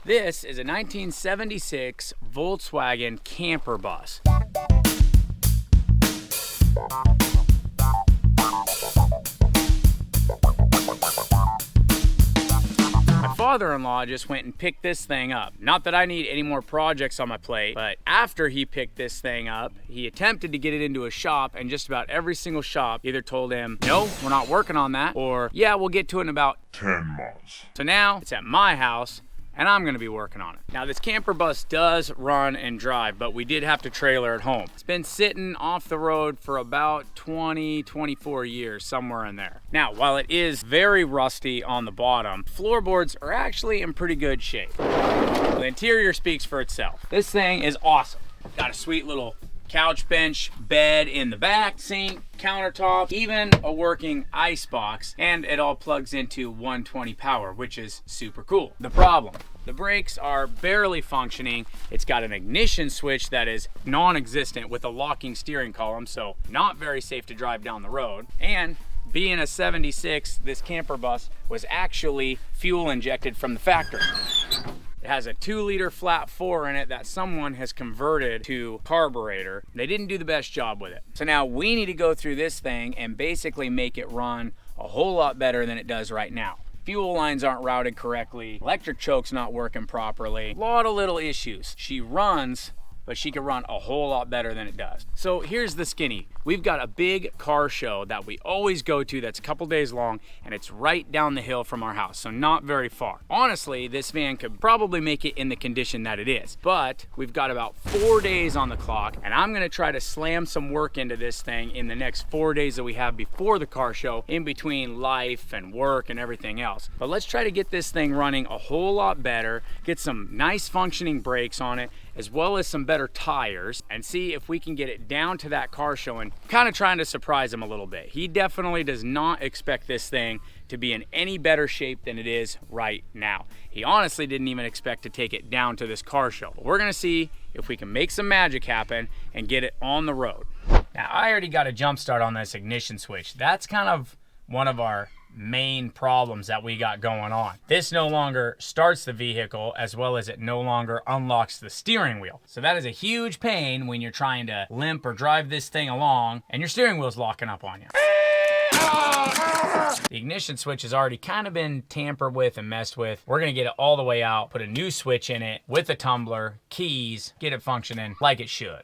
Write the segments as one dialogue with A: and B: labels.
A: This is a 1976 Volkswagen Camper Bus. My father-in-law just went and picked this thing up. Not that I need any more projects on my plate, but after he picked this thing up, he attempted to get it into a shop, and just about every single shop either told him, no, we're not working on that, or yeah, we'll get to it in about 10 months. So now it's at my house, and I'm gonna be working on it. Now this camper bus does run and drive, but we did have to trailer it home. It's been sitting off the road for about 24 years, somewhere in there. Now, while it is very rusty on the bottom, floorboards are actually in pretty good shape. The interior speaks for itself. This thing is awesome. Got a sweet little couch bench, bed in the back, sink, countertop, even a working ice box, and it all plugs into 120 power, which is super cool. The problem, the brakes are barely functioning. It's got an ignition switch that is non-existent with a locking steering column, so not very safe to drive down the road. And being a 76, this camper bus was actually fuel injected from the factory. It has a 2-liter flat 4 in it that someone has converted to carburetor. They didn't do the best job with it. So now we need to go through this thing and basically make it run a whole lot better than it does right now. Fuel lines aren't routed correctly. Electric choke's not working properly. A lot of little issues. She runs, but she can run a whole lot better than it does. So here's the skinny. We've got a big car show that we always go to that's a couple days long, and it's right down the hill from our house, so not very far. Honestly, this van could probably make it in the condition that it is, but we've got about 4 days on the clock, and I'm gonna try to slam some work into this thing in the next 4 days that we have before the car show, in between life and work and everything else. But let's try to get this thing running a whole lot better, get some nice functioning brakes on it, as well as some better tires, and see if we can get it down to that car show, and kind of trying to surprise him a little bit. He definitely does not expect this thing to be in any better shape than it is right now. He honestly didn't even expect to take it down to this car show. But we're gonna see if we can make some magic happen and get it on the road. Now, I already got a jump start on this ignition switch. That's kind of one of our main problems that we got going on. This no longer starts the vehicle, as well as it no longer unlocks the steering wheel. So that is a huge pain when you're trying to limp or drive this thing along and your steering wheel's locking up on you. The ignition switch has already kind of been tampered with and messed with. We're gonna get it all the way out, put a new switch in it with a tumbler, keys, get it functioning like it should.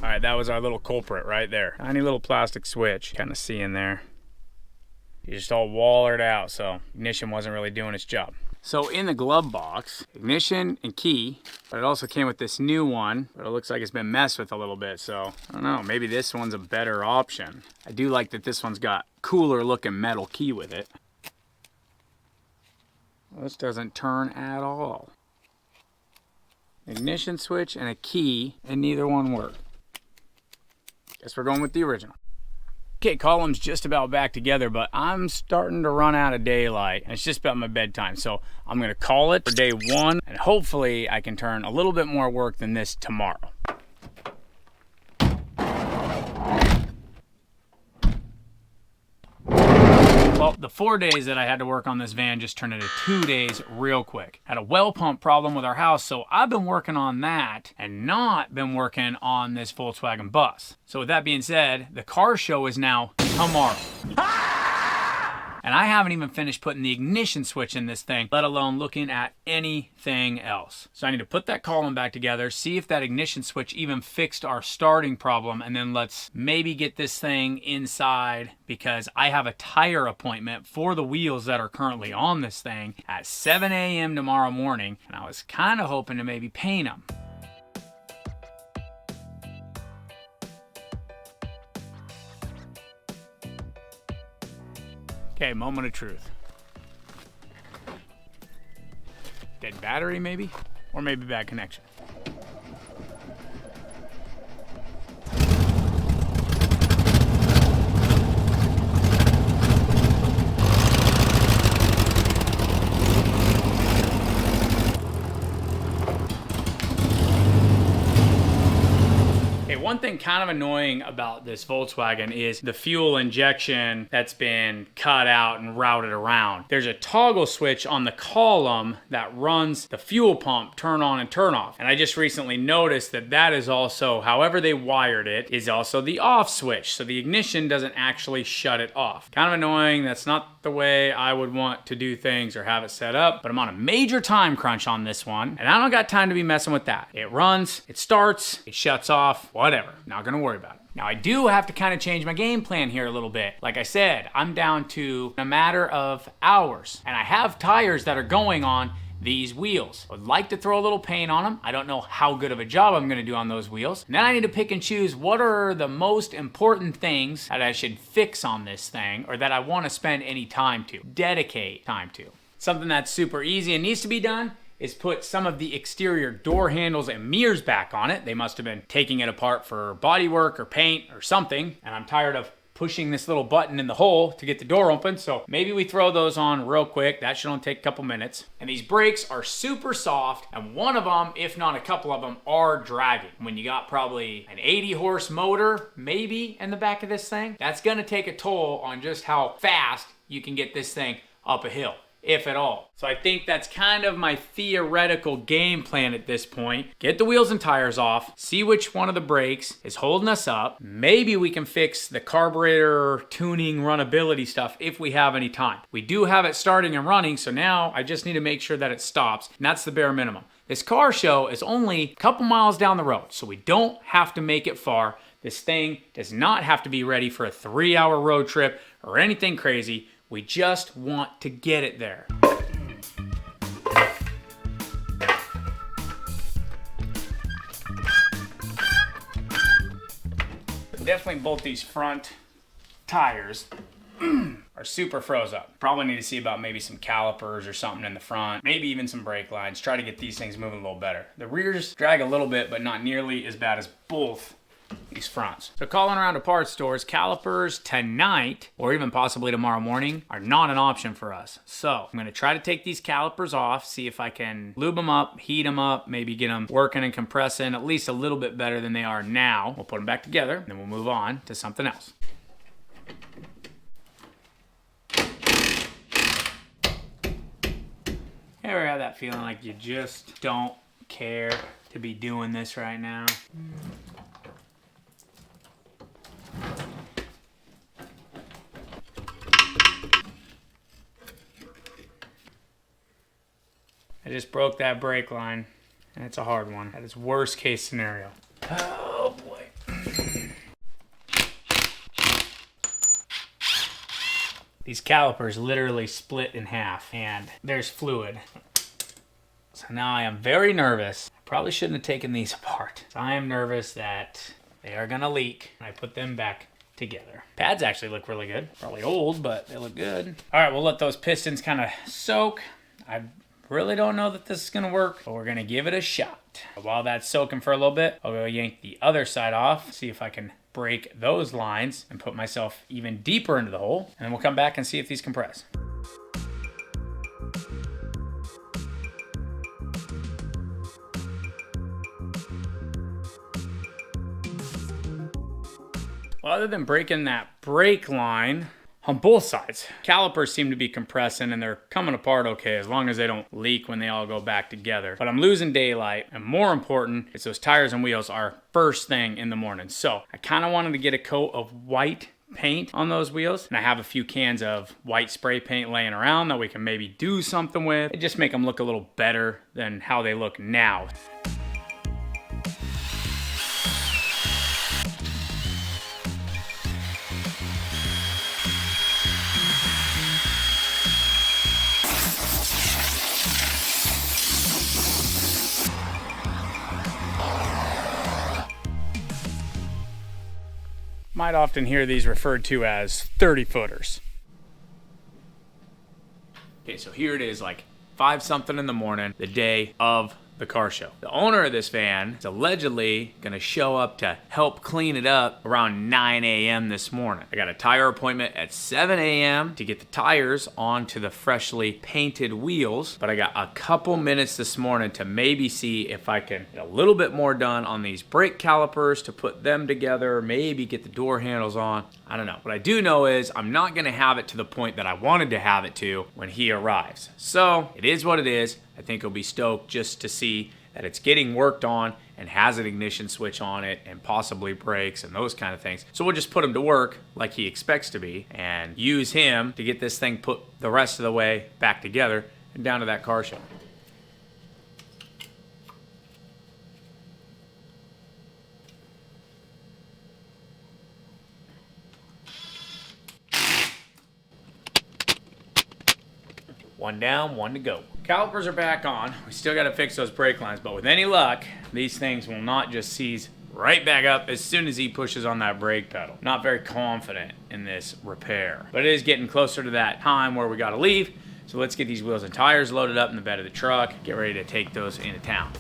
A: All right, that was our little culprit right there. Tiny little plastic switch, kind of see in there. You just all wallered out, so ignition wasn't really doing its job. So in the glove box, ignition and key, but it also came with this new one, but it looks like it's been messed with a little bit, so I don't know, maybe this one's a better option. I do like that this one's got cooler looking metal key with it. Well, this doesn't turn at all. Ignition switch and a key, and neither one work. Guess we're going with the original. Okay, column's just about back together, but I'm starting to run out of daylight, and it's just about my bedtime. So I'm gonna call it for day 1, and hopefully I can turn a little bit more work than this tomorrow. Well, the 4 days that I had to work on this van just turned into 2 days real quick. Had a well pump problem with our house, so I've been working on that and not been working on this Volkswagen bus. So with that being said, the car show is now tomorrow. And I haven't even finished putting the ignition switch in this thing, let alone looking at anything else. So I need to put that column back together, see if that ignition switch even fixed our starting problem, and then let's maybe get this thing inside, because I have a tire appointment for the wheels that are currently on this thing at 7 a.m. tomorrow morning, and I was kind of hoping to maybe paint them. Okay, moment of truth. Dead battery maybe? Or maybe bad connection. one thing kind of annoying about this Volkswagen is the fuel injection that's been cut out and routed around. There's a toggle switch on the column that runs the fuel pump turn on and turn off. And I just recently noticed that that is also, however they wired it, is also the off switch. So the ignition doesn't actually shut it off. Kind of annoying. That's not the way I would want to do things or have it set up, but I'm on a major time crunch on this one, and I don't got time to be messing with that. It runs, it starts, it shuts off, whatever. Not gonna worry about it. Now I do have to kind of change my game plan here a little bit. Like I said, I'm down to a matter of hours, and I have tires that are going on these wheels. I would like to throw a little paint on them. I don't know how good of a job I'm gonna do on those wheels. And then I need to pick and choose what are the most important things that I should fix on this thing, or that I wanna spend any time to, dedicate time to. Something that's super easy and needs to be done is put some of the exterior door handles and mirrors back on it. They must have been taking it apart for body work or paint or something, and I'm tired of pushing this little button in the hole to get the door open, so maybe we throw those on real quick. That should only take a couple minutes. And these brakes are super soft, and one of them, if not a couple of them, are dragging. When you got probably an 80 horse motor, maybe, in the back of this thing, that's gonna take a toll on just how fast you can get this thing up a hill, if at all. So I think that's kind of my theoretical game plan at this point. Get the wheels and tires off, see which one of the brakes is holding us up. Maybe we can fix the carburetor tuning runability stuff if we have any time. We do have it starting and running, so now I just need to make sure that it stops, and that's the bare minimum. This car show is only a couple miles down the road, so we don't have to make it far. This thing does not have to be ready for a 3-hour road trip or anything crazy. We just want to get it there. Definitely both these front tires are super froze up. Probably need to see about maybe some calipers or something in the front, maybe even some brake lines. Try to get these things moving a little better. The rears drag a little bit, but not nearly as bad as both these fronts. So calling around to parts stores, calipers tonight, or even possibly tomorrow morning, are not an option for us. So I'm gonna try to take these calipers off, see if I can lube them up, heat them up, maybe get them working and compressing at least a little bit better than they are now. We'll put them back together, and then we'll move on to something else. Ever have that feeling like you just don't care to be doing this right now? I just broke that brake line, and it's a hard one. That is worst case scenario. Oh boy. These calipers literally split in half, and there's fluid. So now I am very nervous. I probably shouldn't have taken these apart. So I am nervous that they are gonna leak, and I put them back together. Pads actually look really good. Probably old, but they look good. All right, we'll let those pistons kind of soak. I really don't know that this is gonna work, but we're gonna give it a shot. While that's soaking for a little bit, I'll go yank the other side off, see if I can break those lines and put myself even deeper into the hole, and then we'll come back and see if these compress. Well, other than breaking that brake line on both sides, calipers seem to be compressing and they're coming apart okay as long as they don't leak when they all go back together. But I'm losing daylight, and more important is those tires and wheels are first thing in the morning. So I kind of wanted to get a coat of white paint on those wheels, and I have a few cans of white spray paint laying around that we can maybe do something with. It just make them look a little better than how they look now. Might often hear these referred to as 30-footers. Okay, so here it is, like 5 something in the morning, the day of the car show. The owner of this van is allegedly gonna show up to help clean it up around 9 a.m. this morning. I got a tire appointment at 7 a.m. to get the tires onto the freshly painted wheels, but I got a couple minutes this morning to maybe see if I can get a little bit more done on these brake calipers to put them together, maybe get the door handles on. I don't know. What I do know is I'm not gonna have it to the point that I wanted to have it to when he arrives. So it is what it is. I think he'll be stoked just to see that it's getting worked on and has an ignition switch on it and possibly brakes and those kind of things. So we'll just put him to work like he expects to be and use him to get this thing put the rest of the way back together and down to that car show. One down, one to go. Calipers are back on. We still got to fix those brake lines, but with any luck, these things will not just seize right back up as soon as he pushes on that brake pedal. Not very confident in this repair, but it is getting closer to that time where we got to leave. So let's get these wheels and tires loaded up in the bed of the truck, get ready to take those into town.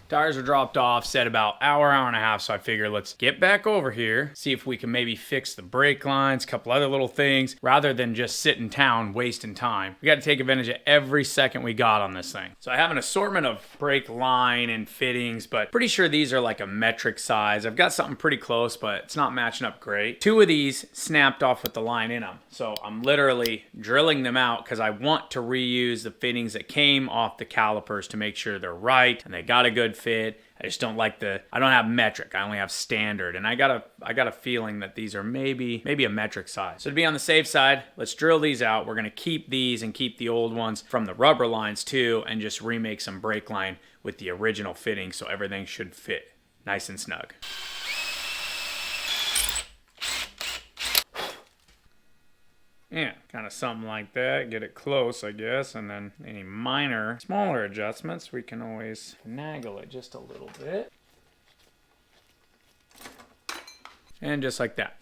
A: Tires are dropped off, said about hour and a half, so I figure let's get back over here, see if we can maybe fix the brake lines, a couple other little things, rather than just sit in town wasting time. We got to take advantage of every second we got on this thing. So I have an assortment of brake line and fittings, but pretty sure these are like a metric size. I've got something pretty close, but it's not matching up great. Two of these snapped off with the line in them, so I'm literally drilling them out because I want to reuse the fittings that came off the calipers to make sure they're right and they got a good fit. I just don't like I don't have metric, I only have standard, and I got a feeling that these are maybe a metric size. So to be on the safe side, let's drill these out. We're gonna keep these and keep the old ones from the rubber lines too, and just remake some brake line with the original fitting so everything should fit nice and snug. Yeah, kind of something like that. Get it close, I guess, and then any minor, smaller adjustments, we can always finagle it just a little bit. And just like that.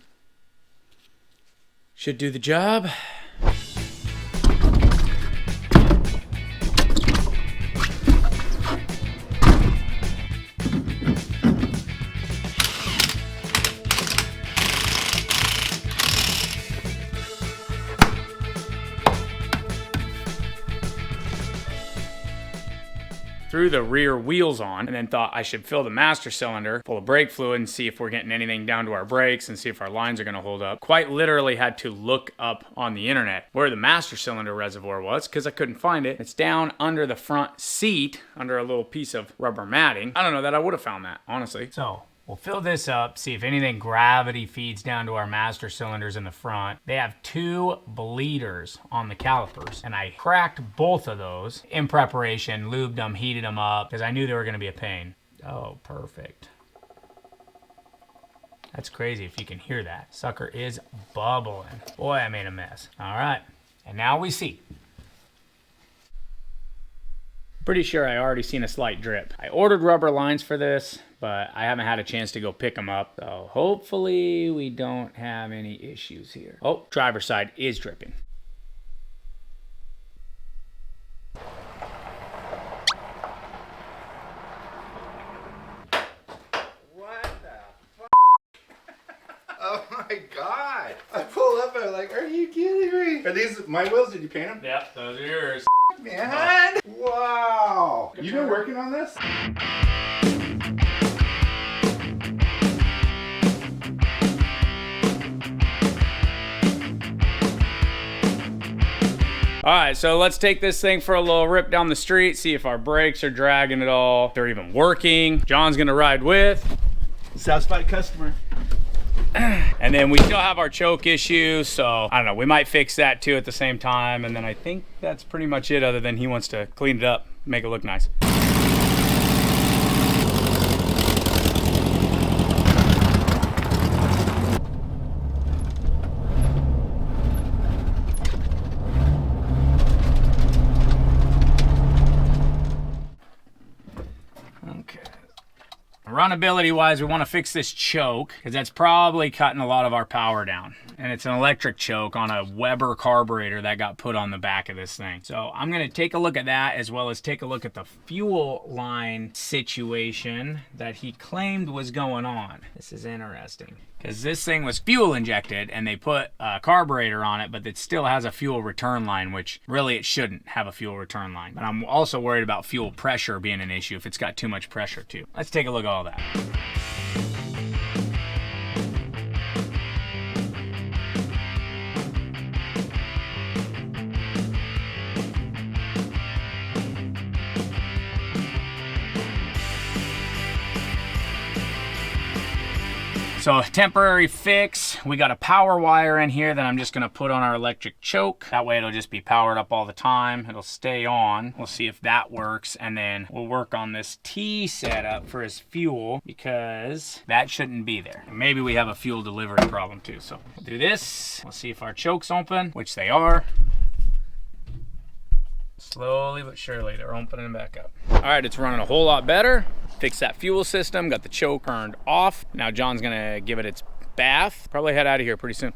A: Should do the job. Threw the rear wheels on and then thought I should fill the master cylinder full of brake fluid and see if we're getting anything down to our brakes and see if our lines are going to hold up. Quite literally had to look up on the internet where the master cylinder reservoir was because I couldn't find it. It's down under the front seat under a little piece of rubber matting. I don't know that I would have found that, honestly. So we'll fill this up, see if anything gravity feeds down to our master cylinders in the front. They have 2 bleeders on the calipers, and I cracked both of those in preparation, lubed them, heated them up, because I knew they were gonna be a pain. Oh, perfect. That's crazy if you can hear that. Sucker is bubbling. Boy, I made a mess. All right, and now we see. Pretty sure I already seen a slight drip. I ordered rubber lines for this, but I haven't had a chance to go pick them up. So hopefully we don't have any issues here. Oh, driver's side is dripping.
B: What the fuck? Oh my god. I pull up and I'm like, are you kidding me? Are these my wheels? Did you paint them?
A: Yep, those are yours.
B: Man. Wow. You been working on this?
A: All right, so let's take this thing for a little rip down the street, see if our brakes are dragging at all, if they're even working. John's gonna ride with.
B: Satisfied customer.
A: And then we still have our choke issue, so I don't know, we might fix that too at the same time. And then I think that's pretty much it, other than he wants to clean it up, make it look nice. runnability wise, we want to fix this choke because that's probably cutting a lot of our power down. And it's an electric choke on a Weber carburetor that got put on the back of this thing. So I'm gonna take a look at that, as well as take a look at the fuel line situation that he claimed was going on. This is interesting, because this thing was fuel injected and they put a carburetor on it, but it still has a fuel return line, which really it shouldn't have a fuel return line. But I'm also worried about fuel pressure being an issue if it's got too much pressure too. Let's take a look at all that. So temporary fix, we got a power wire in here that I'm just gonna put on our electric choke. That way it'll just be powered up all the time. It'll stay on. We'll see if that works, and then we'll work on this T setup for his fuel, because that shouldn't be there. And maybe we have a fuel delivery problem too. So we'll do this. We'll see if our choke's open, which they are. Slowly but surely, they're opening back up. All right, it's running a whole lot better. Fixed that fuel system, got the choke turned off. Now John's gonna give it its bath. Probably head out of here pretty soon.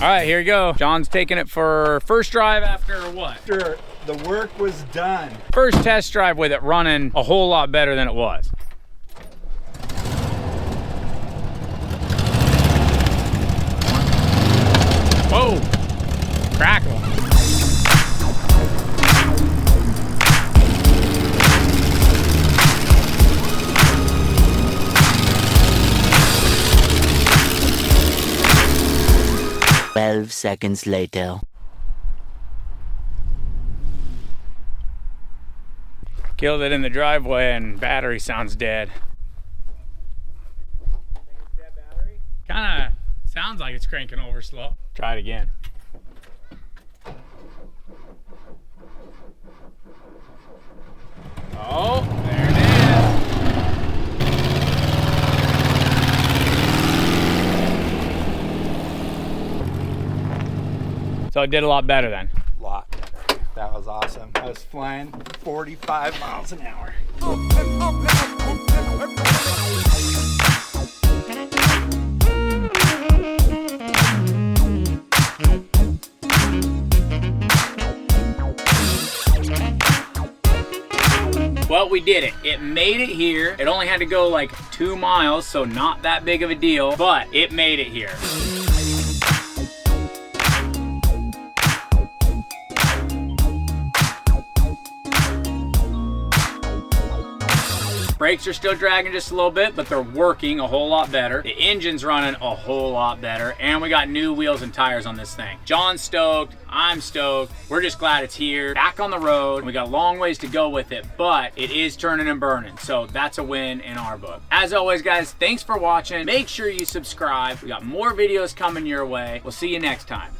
A: All right, here we go. John's taking it for first drive after what?
B: After the work was done.
A: First test drive with it running a whole lot better than it was. Whoa, crackle.
C: Seconds later.
A: Killed it in the driveway and battery sounds dead. Dead battery? Kinda sounds like it's cranking over slow. Try it again. Oh, there it is. So it did a lot better then.
B: A lot better. That was awesome. I was flying 45 miles an hour.
A: Well, we did it. It made it here. It only had to go like 2 miles, so not that big of a deal, but it made it here. Brakes are still dragging just a little bit, but they're working a whole lot better. The engine's running a whole lot better, and we got new wheels and tires on this thing. John's stoked, I'm stoked. We're just glad it's here, back on the road. We got a long ways to go with it, but it is turning and burning, so that's a win in our book. As always, guys, thanks for watching. Make sure you subscribe. We got more videos coming your way. We'll see you next time.